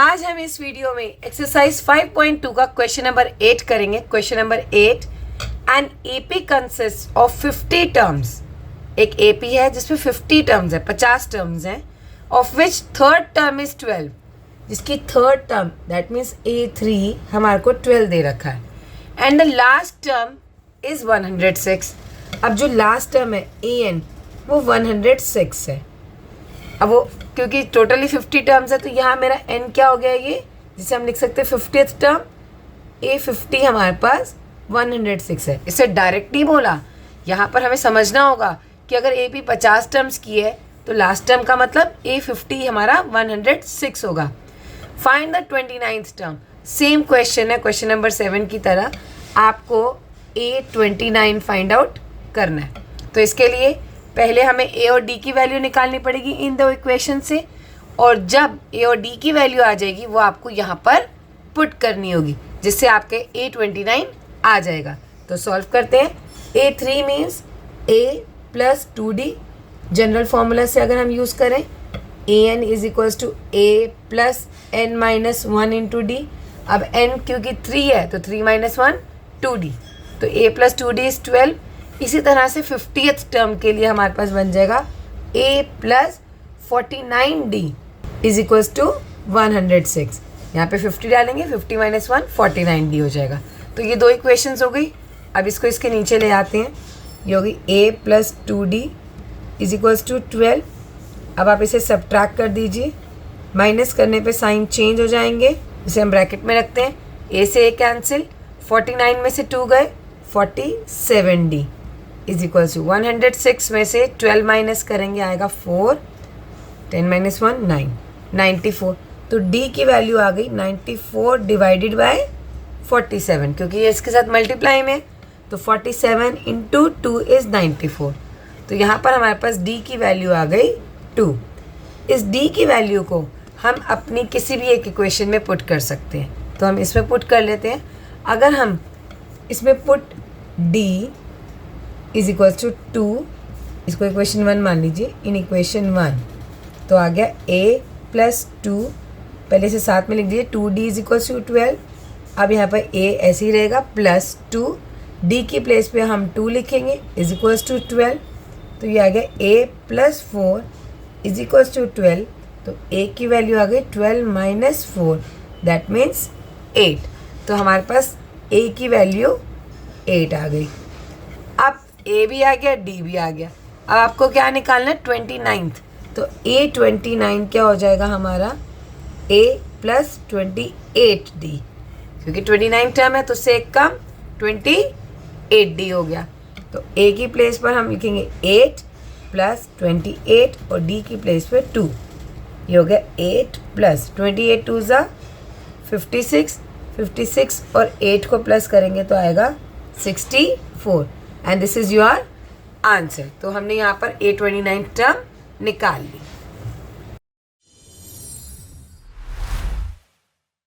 आज हम इस वीडियो में एक्सरसाइज 5.2 का क्वेश्चन नंबर 8 करेंगे। Question number 8, an AP consist of 50 terms. एक एपी है जिसमें 50 टर्म्स है, 50 टर्म्स हैं, of which third term is 12। जिसकी third term that means A3 हमारे को 12 दे रखा है, and the last term is 106। अब जो लास्ट टर्म है AN वो 106 है। अब वो क्योंकि टोटली 50 टर्म्स है तो यहाँ मेरा n क्या हो गया, ये जिसे हम लिख सकते हैं 50th टर्म। A50 हमारे पास 106 है। इसे डायरेक्ट नहीं बोला, यहाँ पर हमें समझना होगा कि अगर AP 50 टर्म्स की है तो लास्ट टर्म का मतलब A50 हमारा 106 होगा। Find the 29th term. Same question है क्वेश्चन नंबर 7 की तरह, आपको A29 फाइंड आउट करना है। तो इसके लिए पहले हमें A और D की वैल्यू निकालनी पड़ेगी इन द इक्वेशन से, और जब A और D की वैल्यू आ जाएगी वो आपको यहाँ पर पुट करनी होगी, जिससे आपके A29 आ जाएगा। तो सॉल्व करते हैं। A3 means A plus 2D। General formula से अगर हम यूज़ करें AN is equals to A plus N minus 1 into D। अब N क्योंकि 3 है तो 3 माइनस 1 2D, तो A प्लस 2D इज 12। इसी तरह से 50th टर्म के लिए हमारे पास बन जाएगा A plus 49D is equals to 106। यहाँ पे 50 डालेंगे, 50 माइनस 1 49D हो जाएगा। तो ये दो इक्वेशंस हो गई। अब इसको इसके नीचे ले आते हैं, ये होगी A plus 2D is equals to 12। अब आप इसे सब्ट्रैक्ट कर दीजिए, माइनस करने पे साइन चेंज हो जाएंगे, इसे हम ब्रैकेट में रखते हैं। A से A कैंसिल, 49 में से 2 गए, 47D इज इक्वल्स टू 106 में से 12 माइनस करेंगे आएगा 4, 10 माइनस 1 9, 94। तो D की वैल्यू आ गई 94 डिवाइडेड बाय 47, क्योंकि ये इसके साथ मल्टीप्लाई में, तो 47 इंटू 2 इज़ 94। तो यहाँ पर हमारे पास D की वैल्यू आ गई 2। इस D की वैल्यू को हम अपनी किसी भी एक इक्वेशन में पुट कर सकते हैं, तो हम इसमें पुट कर लेते हैं। अगर हम इसमें put D is equals to 2, इसको इक्वेशन 1 मान लीजिए, इन इक्वेशन 1 तो आ गया A प्लस 2, पहले से साथ में लिख दीजिए 2D इज इक्वल्स टू 12। अब यहाँ पर A ऐसे ही रहेगा प्लस 2, D की प्लेस पे हम 2 लिखेंगे इज इक्वल्स टू 12। तो ये आ गया A plus 4 is equals to 12। तो A की वैल्यू आ गई 12 माइनस 4 दैट मीन्स 8। तो हमारे पास A की वैल्यू 8 आ गई। अब A भी आ गया, D भी आ गया। अब आपको क्या निकालना है, 29th। तो A29 क्या हो जाएगा हमारा, A प्लस 28D, क्योंकि 29 टर्म है तो उससे एक कम 28D हो गया। तो A की प्लेस पर हम लिखेंगे 8 प्लस 28 और D की प्लेस पर 2। ये हो गया 8 प्लस 28 2 ज़ा 56, 56 और 8 को प्लस करेंगे तो आएगा 64, and this is your answer. तो हमने यहाँ पर A29 टर्म निकाल ली।